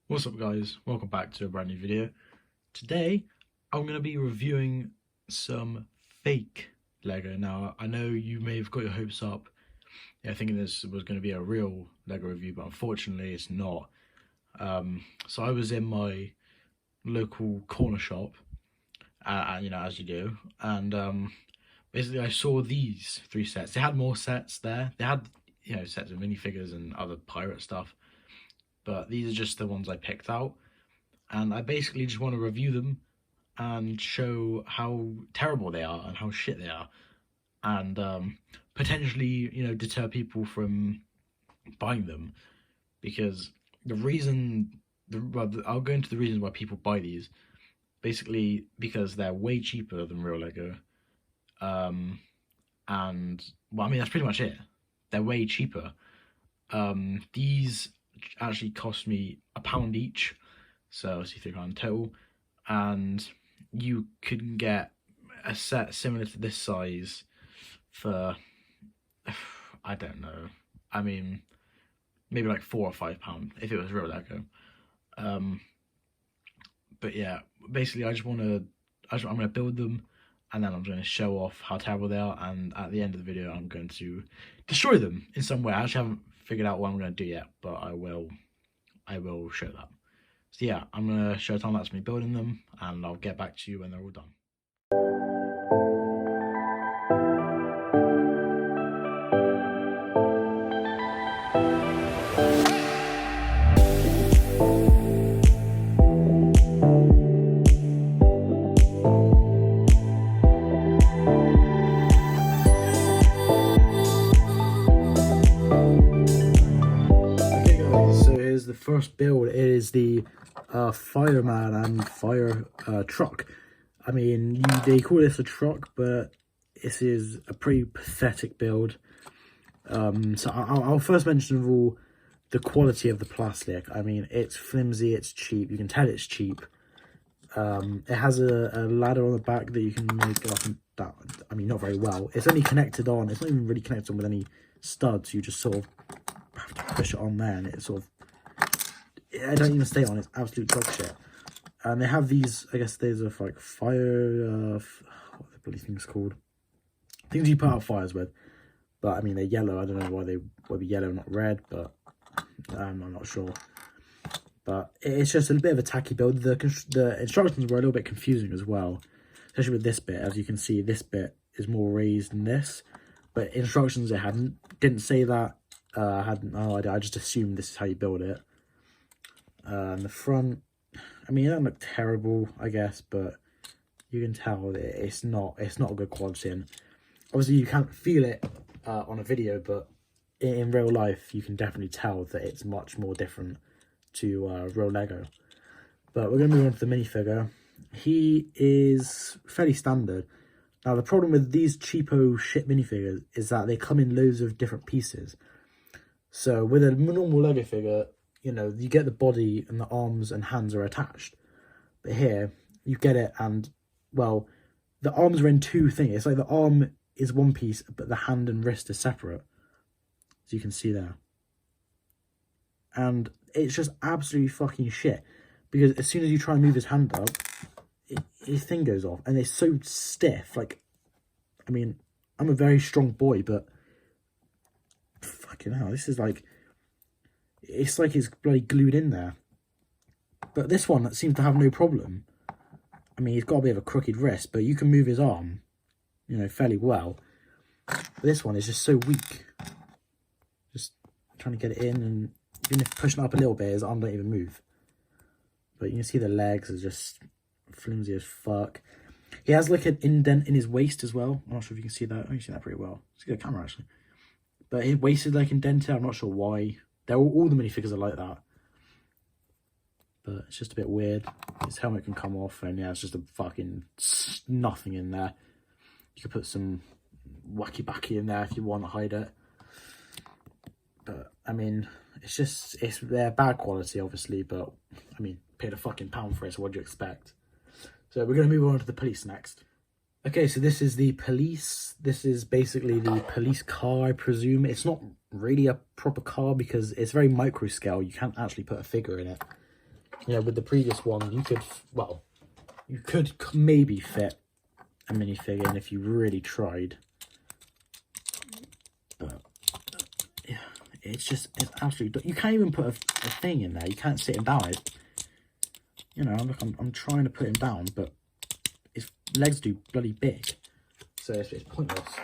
What's up guys, welcome back to a brand new video. Today I'm going to be reviewing some fake Lego. Now I know you may have got your hopes up thinking this was going to be a real Lego review, but unfortunately it's not. So I was in my local corner shop, you know, as you do, and basically I saw these three sets. They had more sets there. They had, you know, sets of minifigures and other pirate stuff, but these are just the ones I picked out, and I basically just want to review them and show how terrible they are and how shit they are, and potentially, you know, deter people from buying them. Because the reason, I'll go into the reasons why people buy these. Basically because they're way cheaper than real Lego, and well, I mean, that's pretty much it. They're way cheaper. These actually cost me £1 each, so £3 total, and you can get a set similar to this size for, I don't know, I mean, maybe like £4 or £5 if it was real Lego. But yeah, basically I'm gonna build them, and then I'm going to show off how terrible they are, and at the end of the video I'm going to destroy them in some way. I actually haven't figured out what I'm going to do yet, but I will show that. So yeah, I'm going to show time lapse me building them, and I'll get back to you when they're all done. The first build is the fireman and fire truck. I mean, they call this a truck, but this is a pretty pathetic build. So I'll first mention of all the quality of the plastic. I mean, it's flimsy, it's cheap. You can tell it's cheap. It has a ladder on the back that you can make it up and down. I mean, not very well. It's only connected on. It's not even really connected on with any studs. You just sort of have to push it on there, and it sort of, I don't even stay on. It's absolute dog shit. And they have these, I guess these are like fire, what are the bloody things called? Things you put out fires with. But I mean, they're yellow. I don't know why they would be yellow, not red, but I'm not sure. But it's just a bit of a tacky build. The instructions were a little bit confusing as well, especially with this bit. As you can see, this bit is more raised than this, but instructions it didn't say that. I had no idea. I just assumed this is how you build it. And the front, I mean, it doesn't look terrible, I guess, but you can tell that it's not a good quality. And obviously you can't feel it on a video, but in real life you can definitely tell that it's much more different to real Lego. But we're going to move on to the minifigure. He is fairly standard. Now the problem with these cheapo shit minifigures is that they come in loads of different pieces. So with a normal Lego figure, you know, you get the body and the arms and hands are attached. But here, you get it and, well, the arms are in two things. It's like the arm is one piece, but the hand and wrist is separate. As you can see there. And it's just absolutely fucking shit. Because as soon as you try and move his hand up, his thing goes off. And it's so stiff. Like, I mean, I'm a very strong boy, but fucking hell, this is like, it's like it's bloody glued in there. But this one that seems to have no problem. I mean, he's got a bit of a crooked wrist, but you can move his arm, you know, fairly well. But this one is just so weak. Just trying to get it in, and even if pushing it up a little bit, his arm don't even move. But you can see the legs are just flimsy as fuck. He has like an indent in his waist as well. I'm not sure if you can see that. I can see that pretty well. It's a good camera actually. But his waist is like indented. I'm not sure why. All the minifigures are like that. But it's just a bit weird. His helmet can come off, and yeah, it's just a fucking nothing in there. You could put some wacky-backy in there if you want to hide it. But, I mean, they're bad quality, obviously, but, I mean, paid a fucking pound for it, so what do you expect? So we're going to move on to the police next. Okay, so this is the police. This is basically the police car, I presume. It's not really a proper car because it's very micro scale. You can't actually put a figure in it. You know, with the previous one, you could, well, you could maybe fit a minifigure in if you really tried. But yeah, it's absolutely, you can't even put a thing in there. You can't sit him down. You know, look, I'm trying to put him down, but his legs do bloody big, so it's pointless.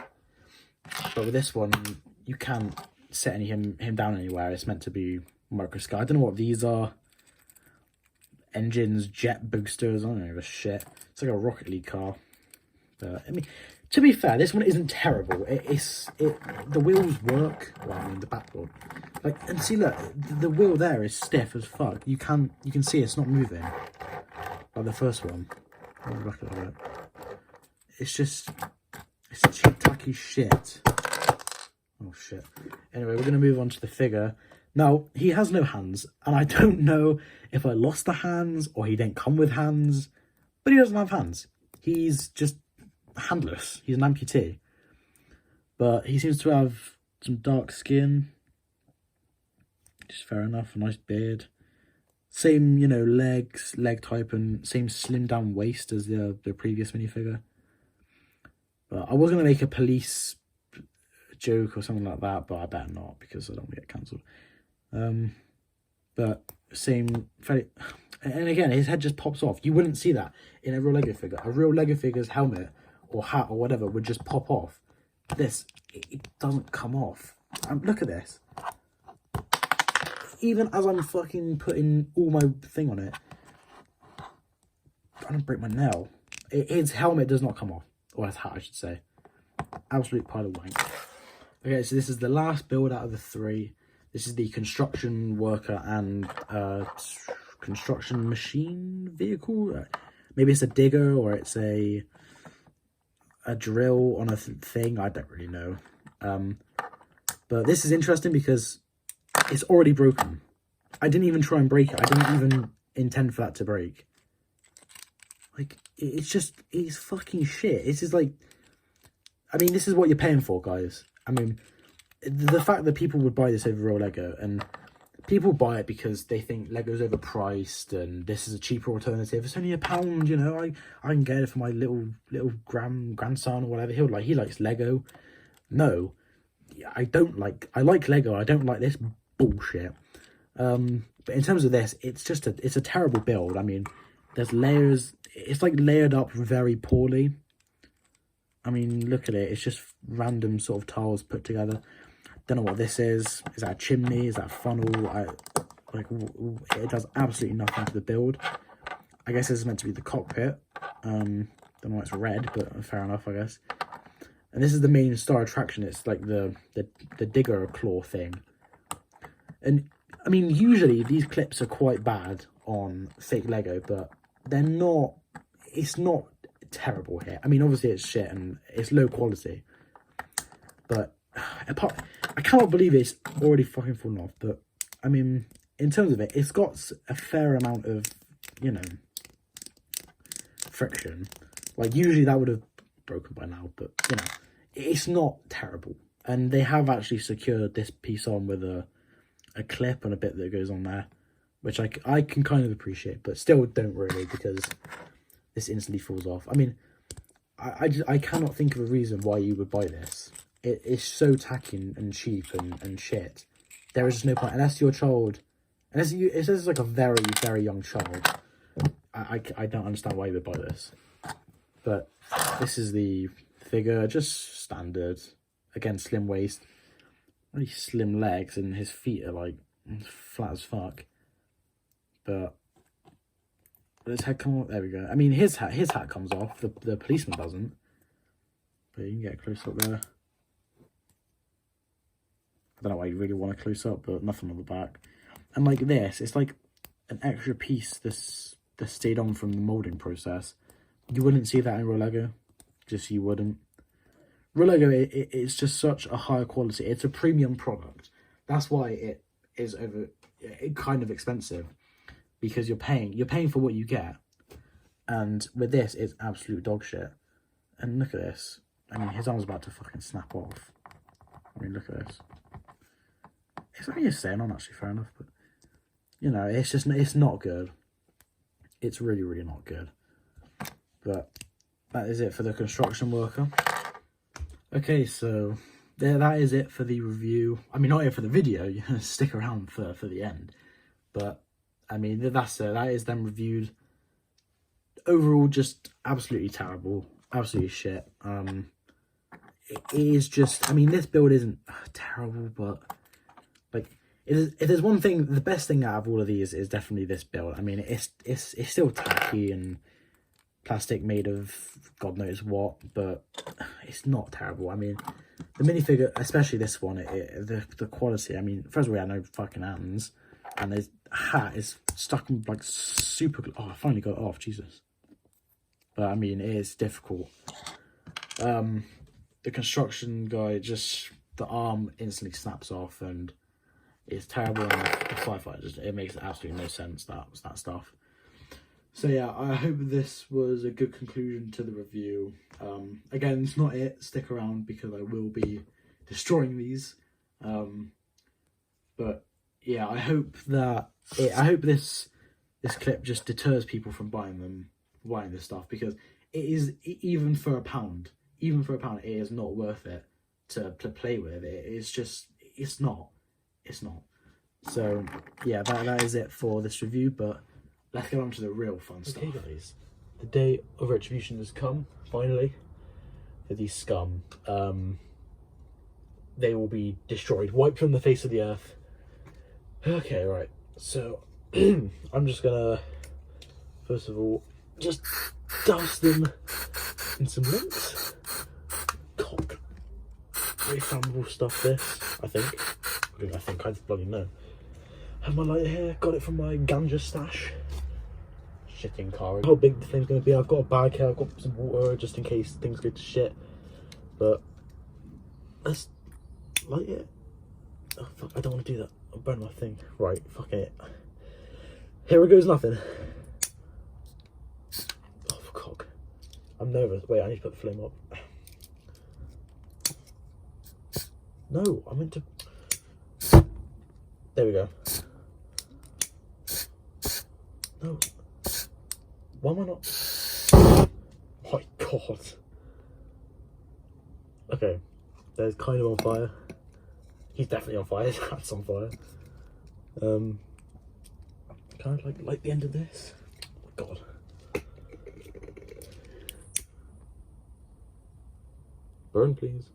But with this one, you can't set him down anywhere. It's meant to be micro scale. I don't know what these are. Engines, jet boosters, I don't know, shit. It's like a Rocket League car. But I mean, to be fair, this one isn't terrible. The wheels work. Well, I mean the backboard. Like, and see, look, the wheel there is stiff as fuck. You can see it's not moving. Like the first one. Let me look at it. It's cheap tacky shit. Oh shit. Anyway, we're gonna move on to the figure. Now, he has no hands, and I don't know if I lost the hands or he didn't come with hands, but he doesn't have hands. He's just handless. He's an amputee. But he seems to have some dark skin. Just fair enough, a nice beard. Same, you know, leg type, and same slim down waist as the previous minifigure. But I was going to make a police joke or something like that, but I better not because I don't want to get cancelled. But same, and again, his head just pops off. You wouldn't see that in a real Lego figure. A real Lego figure's helmet or hat or whatever would just pop off. This, it doesn't come off. Look at this. Even as I'm fucking putting all my thing on it, I'm trying to break my nail. His helmet does not come off. Or his hat, I should say. Absolute pile of wank. Okay, so this is the last build out of the 3. This is the construction worker and construction machine vehicle. Maybe it's a digger or it's a drill on a thing. I don't really know. But this is interesting because it's already broken. I didn't even try and break it. I didn't even intend for that to break. Like, it's fucking shit. It's just like, I mean, this is what you're paying for, guys. I mean, the fact that people would buy this over real Lego, and people buy it because they think Lego's overpriced and this is a cheaper alternative. It's only £1, you know. I can get it for my little grandson or whatever. He likes Lego. No, I like Lego. I don't like this bullshit. But in terms of this, it's a terrible build. I mean, there's layers. It's like layered up very poorly. I mean, look at it. It's just random sort of tiles put together. Don't know what this is. Is that a chimney? Is that a funnel? It does absolutely nothing to the build. I guess this is meant to be the cockpit. Don't know why it's red, but fair enough, I guess. And this is the main star attraction. It's like the digger claw thing. And I mean, usually these clips are quite bad on fake Lego, but they're not. It's not terrible here. I mean, obviously it's shit and it's low quality, but I cannot believe it's already fucking fallen off. But I mean, in terms of it, it's got a fair amount of, you know, friction. Like, usually that would have broken by now, but you know, it's not terrible. And they have actually secured this piece on with a clip and a bit that goes on there, which I can kind of appreciate, but still don't really, because this instantly falls off. I mean, I cannot think of a reason why you would buy this. It is so tacky and cheap and shit. There is just no point, unless your child, it says it's like a very, very young child. I don't understand why you would buy this. But this is the figure, just standard. Again, slim waist, really slim legs, and his feet are like flat as fuck. But his head come off. There we go. I mean, his hat comes off. The policeman doesn't. But you can get a close up there. I don't know why you really want a close up, but nothing on the back. And like this, it's like an extra piece that stayed on from the molding process. You wouldn't see that in real Lego. Just you wouldn't. Real Lego, it's just such a higher quality. It's a premium product. That's why it is kind of expensive, because you're paying for what you get. And with this, it's absolute dog shit. And look at this. I mean, his arm's about to fucking snap off. I mean, look at this. it's only a staying on, actually, fair enough. But, you know, it's just, it's not good. It's really, really not good. But that is it for the construction worker. Okay, so there, that is it for the review. I mean, not here for the video, you know, stick around for the end. But, I mean, that's it. That is them reviewed. Overall, just absolutely terrible. Absolutely shit. It is just, I mean, this build isn't terrible, but, like, if there's one thing, the best thing out of all of these is definitely this build. I mean, it's still tacky and plastic made of God knows what, but it's not terrible. I mean, the minifigure, especially this one, the quality, I mean, first of all, I had no fucking hands, and his hat is stuck in, like, super, oh, I finally got it off, Jesus. But, I mean, it is difficult. The construction guy, just, the arm instantly snaps off, and it's terrible, and the firefighter, just, it makes absolutely no sense, that stuff. So yeah, I hope this was a good conclusion to the review. Again, it's not it, stick around, because I will be destroying these. But yeah, I hope this clip just deters people from buying this stuff, because it is, even for a pound, it is not worth it to play with. It's just, it's not. So yeah, that is it for this review, but let's get on to the real fun stuff. Okay guys, the day of retribution has come, finally, for these scum. They will be destroyed, wiped from the face of the earth. Okay, right, so I'm just gonna, first of all, just douse them in some links. Cock. Very flammable stuff, this, I think. I bloody know. Have my lighter here, got it from my ganja stash. Shitting car. How big the thing's gonna be, I've got a bag here, I've got some water just in case things go to shit. But let's light it. Oh fuck, I don't want to do that. I'll burn my thing. Right, fuck it. Here it goes, nothing. Oh, for cock. I'm nervous. Wait, I need to put the flame up. No, I meant to. There we go. No. Why am I not? My God. Okay, there's kind of on fire. He's definitely on fire. His hat's on fire. Kind of like the end of this. Oh, God. Burn, please.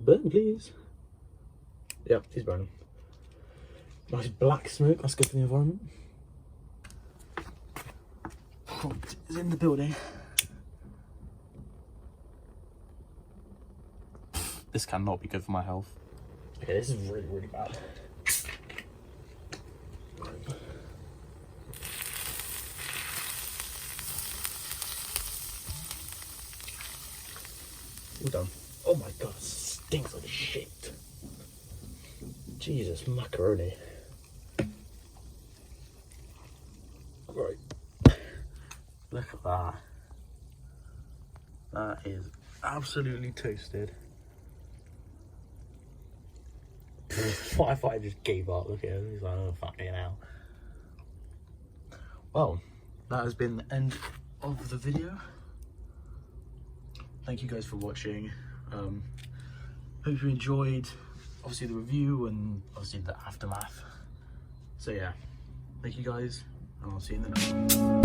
Burn, please. Yep, he's burning. Nice black smoke. That's good for the environment. Prompt is in the building. This cannot be good for my health. Okay, this is really, really bad. All done. Oh my God, it stinks like shit. Jesus, macaroni. Right. Look at that. That is absolutely toasted. The firefighter just gave up. Look at him. He's like, oh, fucking hell. Well, that has been the end of the video. Thank you guys for watching. Hope you enjoyed, obviously, the review and obviously the aftermath. So yeah, thank you guys, and I'll see you in the next one.